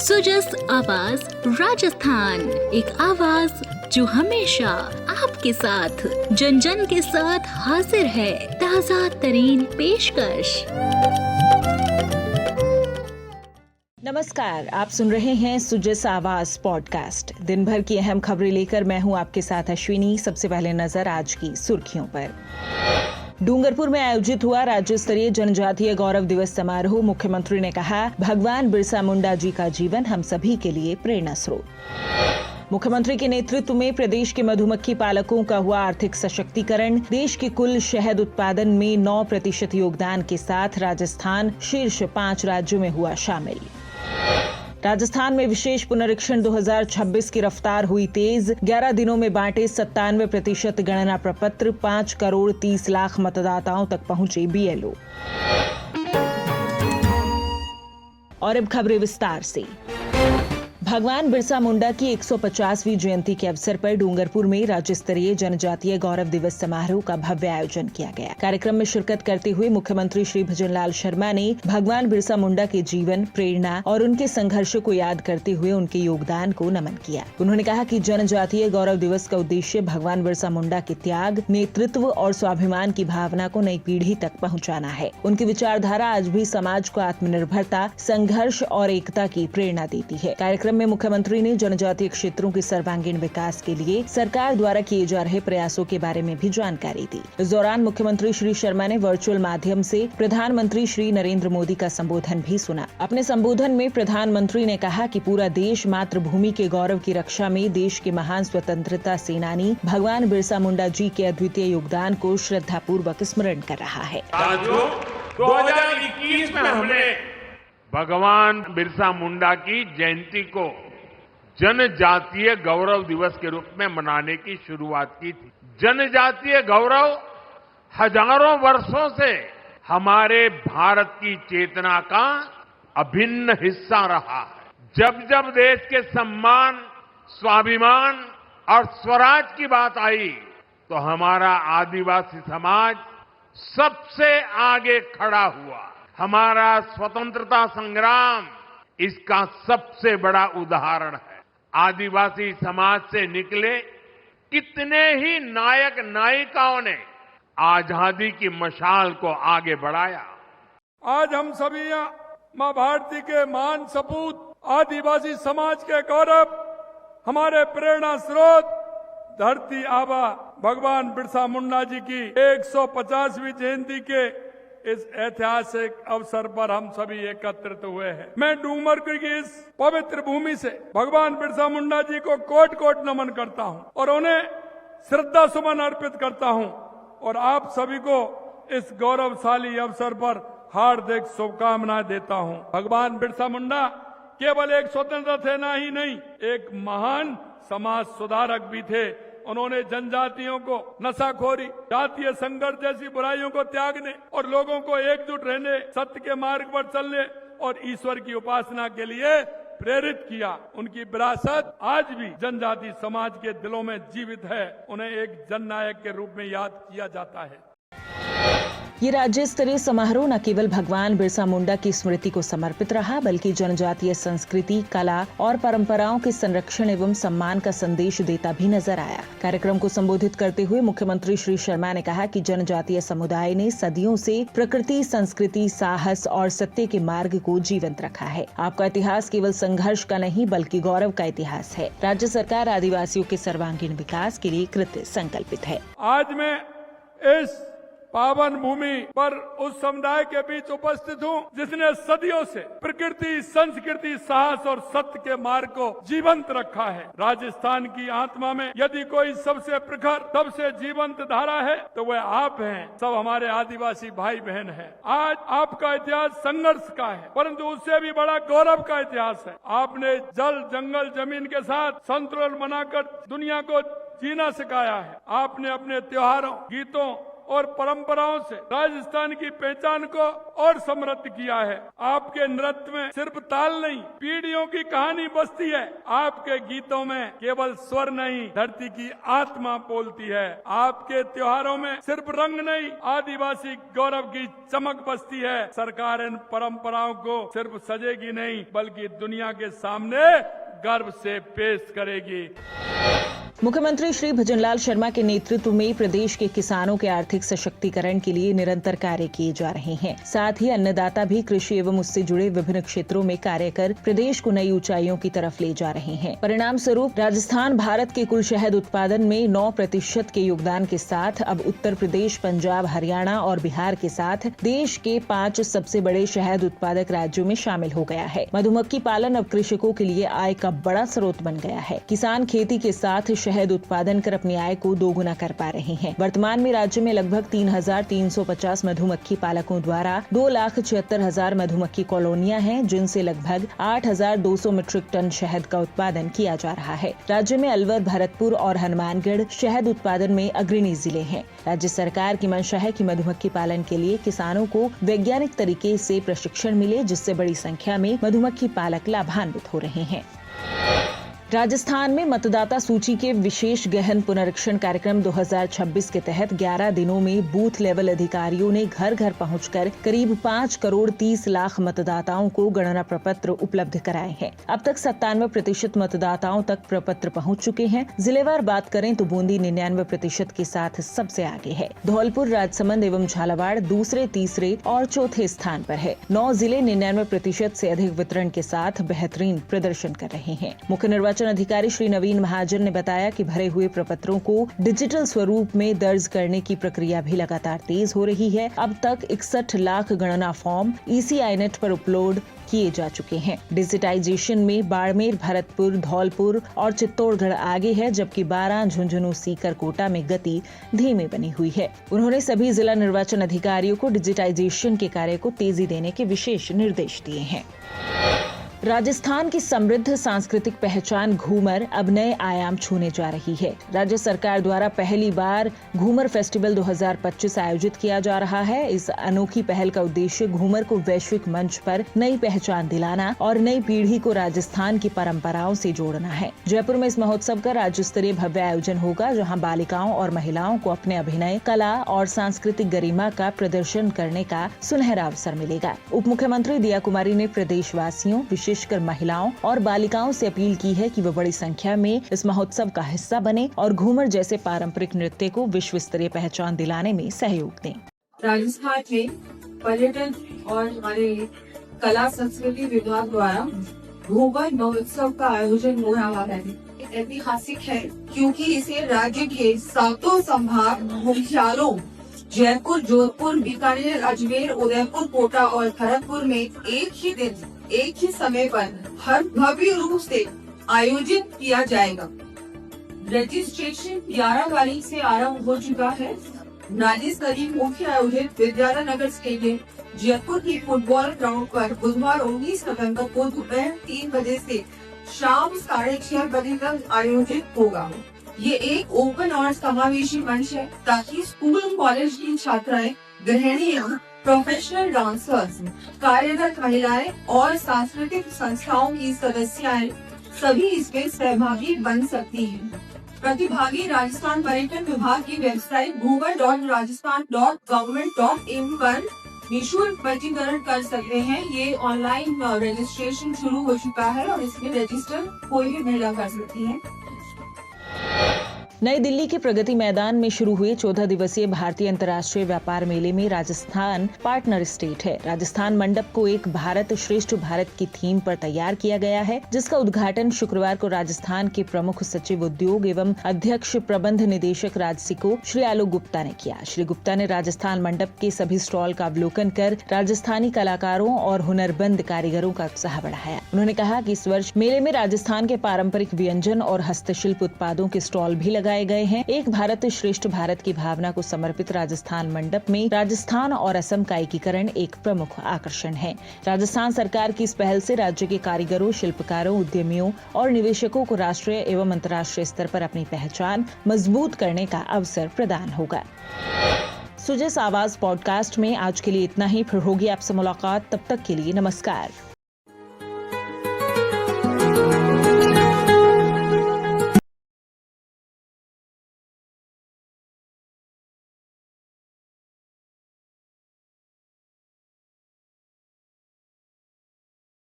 सुजस आवाज राजस्थान, एक आवाज जो हमेशा आपके साथ, जन जन के साथ हाजिर है। ताज़ा तरीन पेशकश। नमस्कार, आप सुन रहे हैं सुजस आवाज पॉडकास्ट। दिन भर की अहम खबरें लेकर मैं हूं आपके साथ अश्विनी। सबसे पहले नजर आज की सुर्खियों पर। डूंगरपुर में आयोजित हुआ राज्य स्तरीय जनजातीय गौरव दिवस समारोह। मुख्यमंत्री ने कहा, भगवान बिरसा मुंडा जी का जीवन हम सभी के लिए प्रेरणा स्रोत। मुख्यमंत्री के नेतृत्व में प्रदेश के मधुमक्खी पालकों का हुआ आर्थिक सशक्तिकरण। देश के कुल शहद उत्पादन में 9% योगदान के साथ राजस्थान शीर्ष 5 राज्यों में हुआ शामिल। राजस्थान में विशेष पुनरीक्षण 2026 की रफ्तार हुई तेज। 11 दिनों में बांटे 97% गणना प्रपत्र। 5 करोड़ 30 लाख मतदाताओं तक पहुंचे बीएलओ। और अब खबरें विस्तार से। भगवान बिरसा मुंडा की 150वीं जयंती के अवसर पर डूंगरपुर में राज्य स्तरीय जनजातीय गौरव दिवस समारोह का भव्य आयोजन किया गया। कार्यक्रम में शिरकत करते हुए मुख्यमंत्री श्री भजनलाल शर्मा ने भगवान बिरसा मुंडा के जीवन, प्रेरणा और उनके संघर्षों को याद करते हुए उनके योगदान को नमन किया। उन्होंने कहा कि जनजातीय गौरव दिवस का उद्देश्य भगवान बिरसा मुंडा के त्याग, नेतृत्व और स्वाभिमान की भावना को नई पीढ़ी तक पहुँचाना है। उनकी विचारधारा आज भी समाज को आत्मनिर्भरता, संघर्ष और एकता की प्रेरणा देती है। कार्यक्रम में मुख्यमंत्री ने जनजातीय क्षेत्रों के सर्वांगीण विकास के लिए सरकार द्वारा किए जा रहे प्रयासों के बारे में भी जानकारी दी। इस दौरान मुख्यमंत्री श्री शर्मा ने वर्चुअल माध्यम से प्रधानमंत्री श्री नरेंद्र मोदी का संबोधन भी सुना। अपने संबोधन में प्रधानमंत्री ने कहा कि पूरा देश मातृभूमि के गौरव की रक्षा में देश के महान स्वतंत्रता सेनानी भगवान बिरसा मुंडा जी के अद्वितीय योगदान को श्रद्धापूर्वक स्मरण कर रहा है। 2021 में हमने भगवान बिरसा मुंडा की जयंती को जनजातीय गौरव दिवस के रूप में मनाने की शुरुआत की थी। जनजातीय गौरव हजारों वर्षों से हमारे भारत की चेतना का अभिन्न हिस्सा रहा है। जब जब देश के सम्मान, स्वाभिमान और स्वराज की बात आई तो हमारा आदिवासी समाज सबसे आगे खड़ा हुआ। हमारा स्वतंत्रता संग्राम इसका सबसे बड़ा उदाहरण है। आदिवासी समाज से निकले कितने ही नायक नायिकाओं ने आजादी की मशाल को आगे बढ़ाया। आज हम सभी मां भारती के महान सपूत, आदिवासी समाज के गौरव, हमारे प्रेरणा स्रोत धरती आबा भगवान बिरसा मुंडा जी की 150वीं जयंती के इस ऐतिहासिक अवसर पर हम सभी एकत्रित हुए हैं। मैं डूंगरपुर की इस पवित्र भूमि से भगवान बिरसा मुंडा जी को कोट कोट नमन करता हूं और उन्हें श्रद्धा सुमन अर्पित करता हूं और आप सभी को इस गौरवशाली अवसर पर हार्दिक शुभकामनाएं देता हूं। भगवान बिरसा मुंडा केवल एक स्वतंत्रता सेना ही नहीं, एक महान समाज सुधारक भी थे। उन्होंने जनजातियों को नशाखोरी, जातीय संघर्ष जैसी बुराइयों को त्यागने और लोगों को एकजुट रहने, सत्य के मार्ग पर चलने और ईश्वर की उपासना के लिए प्रेरित किया। उनकी विरासत आज भी जनजाति समाज के दिलों में जीवित है। उन्हें एक जननायक के रूप में याद किया जाता है। ये राज्य स्तरीय समारोह न केवल भगवान बिरसा मुंडा की स्मृति को समर्पित रहा, बल्कि जनजातीय संस्कृति, कला और परंपराओं के संरक्षण एवं सम्मान का संदेश देता भी नजर आया। कार्यक्रम को संबोधित करते हुए मुख्यमंत्री श्री शर्मा ने कहा कि जनजातीय समुदाय ने सदियों से प्रकृति, संस्कृति, साहस और सत्य के मार्ग को जीवंत रखा है। आपका इतिहास केवल संघर्ष का नहीं बल्कि गौरव का इतिहास है। राज्य सरकार आदिवासियों के सर्वांगीण विकास के लिए कृत संकल्पित है। आज मैं इस पावन भूमि पर उस समुदाय के बीच उपस्थित हूँ जिसने सदियों से प्रकृति, संस्कृति, साहस और सत्य के मार्ग को जीवंत रखा है। राजस्थान की आत्मा में यदि कोई सबसे प्रखर, सबसे जीवंत धारा है तो वह आप हैं। सब हमारे आदिवासी भाई बहन हैं। आज आपका इतिहास संघर्ष का है, परंतु उससे भी बड़ा गौरव का इतिहास है। आपने जल, जंगल, जमीन के साथ संतुलन बनाकर दुनिया को जीना सिखाया है। आपने अपने त्योहारों, गीतों और परंपराओं से राजस्थान की पहचान को और समृद्ध किया है। आपके नृत्य में सिर्फ ताल नहीं, पीढ़ियों की कहानी बसती है। आपके गीतों में केवल स्वर नहीं, धरती की आत्मा बोलती है। आपके त्योहारों में सिर्फ रंग नहीं, आदिवासी गौरव की चमक बसती है। सरकार इन परंपराओं को सिर्फ सजेगी नहीं, बल्कि दुनिया के सामने गर्व से पेश करेगी। मुख्यमंत्री श्री भजनलाल शर्मा के नेतृत्व में प्रदेश के किसानों के आर्थिक सशक्तिकरण के लिए निरंतर कार्य किए जा रहे हैं। साथ ही अन्नदाता भी कृषि एवं उससे जुड़े विभिन्न क्षेत्रों में कार्य कर प्रदेश को नई ऊंचाइयों की तरफ ले जा रहे हैं। परिणाम स्वरूप राजस्थान भारत के कुल शहद उत्पादन में 9% के योगदान के साथ अब उत्तर प्रदेश, पंजाब, हरियाणा और बिहार के साथ देश के 5 सबसे बड़े शहद उत्पादक राज्यों में शामिल हो गया है। मधुमक्खी पालन अब कृषकों के लिए आय का बड़ा स्रोत बन गया है। किसान खेती के साथ शहद उत्पादन कर अपनी आय को दोगुना कर पा रहे हैं। वर्तमान में राज्य में लगभग 3,350 मधुमक्खी पालकों द्वारा 2,76,000 मधुमक्खी कॉलोनियां हैं, जिनसे लगभग 8,200 मीट्रिक टन शहद का उत्पादन किया जा रहा है। राज्य में अलवर, भरतपुर और हनुमानगढ़ शहद उत्पादन में अग्रणी जिले हैं। राज्य सरकार की मंशा है कि मधुमक्खी पालन के लिए किसानों को वैज्ञानिक तरीके से प्रशिक्षण मिले, जिससे बड़ी संख्या में मधुमक्खी पालक लाभान्वित हो रहे हैं। राजस्थान में मतदाता सूची के विशेष गहन पुनरीक्षण कार्यक्रम 2026 के तहत 11 दिनों में बूथ लेवल अधिकारियों ने घर घर पहुंचकर करीब 5 करोड़ 30 लाख मतदाताओं को गणना प्रपत्र उपलब्ध कराए हैं। अब तक 97% मतदाताओं तक प्रपत्र पहुंच चुके हैं। जिलेवार बात करें तो बूंदी 99% के साथ सबसे आगे है। धौलपुर, राजसमंद एवं झालावाड़ दूसरे, तीसरे और चौथे स्थान पर है। 9 जिले 99% से अधिक वितरण के साथ बेहतरीन प्रदर्शन कर रहे हैं। मुख्य निर्वाचन अधिकारी श्री नवीन महाजन ने बताया कि भरे हुए प्रपत्रों को डिजिटल स्वरूप में दर्ज करने की प्रक्रिया भी लगातार तेज हो रही है। अब तक 61 लाख गणना फॉर्म ECINET पर अपलोड किए जा चुके हैं। डिजिटाइजेशन में बाड़मेर, भरतपुर, धौलपुर और चित्तौड़गढ़ आगे है, जबकि 12, झुंझुनू, सीकर, कोटा में गति धीमी बनी हुई है। उन्होंने सभी जिला निर्वाचन अधिकारियों को डिजिटाइजेशन के कार्य को तेजी देने के विशेष निर्देश दिए हैं। राजस्थान की समृद्ध सांस्कृतिक पहचान घूमर अब नए आयाम छूने जा रही है। राज्य सरकार द्वारा पहली बार घूमर फेस्टिवल 2025 आयोजित किया जा रहा है। इस अनोखी पहल का उद्देश्य घूमर को वैश्विक मंच पर नई पहचान दिलाना और नई पीढ़ी को राजस्थान की परंपराओं से जोड़ना है। जयपुर में इस महोत्सव का राज्य स्तरीय भव्य आयोजन होगा, जहां बालिकाओं और महिलाओं को अपने अभिनय, कला और सांस्कृतिक गरिमा का प्रदर्शन करने का सुनहरा अवसर मिलेगा। उप मुख्यमंत्री दिया कुमारी ने प्रदेशवासियों, विशेषकर महिलाओं और बालिकाओं से अपील की है कि वे बड़ी संख्या में इस महोत्सव का हिस्सा बने और घूमर जैसे पारंपरिक नृत्य को विश्व स्तरीय पहचान दिलाने में सहयोग दें। राजस्थान में पर्यटन और हमारे कला संस्कृति विभाग द्वारा घूमर महोत्सव का आयोजन हो रहा है। ऐतिहासिक है क्योंकि इसे राज्य के 7 संभाग मुख्यालयों जयपुर, जोधपुर, बीकानेर, अजमेर, उदयपुर, कोटा और भरतपुर में एक ही दिन, एक ही समय पर हर भव्य रूप से आयोजित किया जाएगा। रजिस्ट्रेशन 11 तारीख से आरंभ हो चुका है। राज्य स्तरीय मुख्य आयोजित विद्यानगर स्टेडियम, जयपुर की फुटबॉल ग्राउंड पर बुधवार 19 नवंबर को दोपहर 3 बजे से शाम 6:30 बजे तक आयोजित होगा। ये एक ओपन और समावेशी मंच है ताकि स्कूल कॉलेज की छात्राएं, गृहिणियां, प्रोफेशनल डांसर्स, कार्यरत महिलाएं और सांस्कृतिक संस्थाओं की सदस्याएं सभी इसमें सहभागी बन सकती हैं। प्रतिभागी राजस्थान पर्यटन विभाग की वेबसाइट घूमर.rajasthan.government.in पर निःशुल्क पंजीकरण कर सकते हैं। ये ऑनलाइन रजिस्ट्रेशन शुरू हो चुका है और इसमें रजिस्टर कोई भी महिला कर सकती है। नई दिल्ली के प्रगति मैदान में शुरू हुए 14 दिवसीय भारतीय अंतर्राष्ट्रीय व्यापार मेले में राजस्थान पार्टनर स्टेट है। राजस्थान मंडप को एक भारत श्रेष्ठ भारत की थीम पर तैयार किया गया है, जिसका उद्घाटन शुक्रवार को राजस्थान के प्रमुख सचिव उद्योग एवं अध्यक्ष प्रबंध निदेशक राजसिको श्री आलोक गुप्ता ने किया। श्री गुप्ता ने राजस्थान मंडप के सभी स्टॉल का अवलोकन कर राजस्थानी कलाकारों और हुनरबंद कारीगरों का उत्साह बढ़ाया। उन्होंने कहा कि इस वर्ष मेले में राजस्थान के पारंपरिक व्यंजन और हस्तशिल्प उत्पादों के स्टॉल भी लगाए गए हैं। एक भारत श्रेष्ठ भारत की भावना को समर्पित राजस्थान मंडप में राजस्थान और असम का एकीकरण एक प्रमुख आकर्षण है। राजस्थान सरकार की इस पहल से राज्य के कारीगरों, शिल्पकारों, उद्यमियों और निवेशकों को राष्ट्रीय एवं अंतर्राष्ट्रीय स्तर पर अपनी पहचान मजबूत करने का अवसर प्रदान होगा। सुजिस आवाज पॉडकास्ट में आज के लिए इतना ही। फिर होगी आपसे मुलाकात, तब तक के लिए नमस्कार।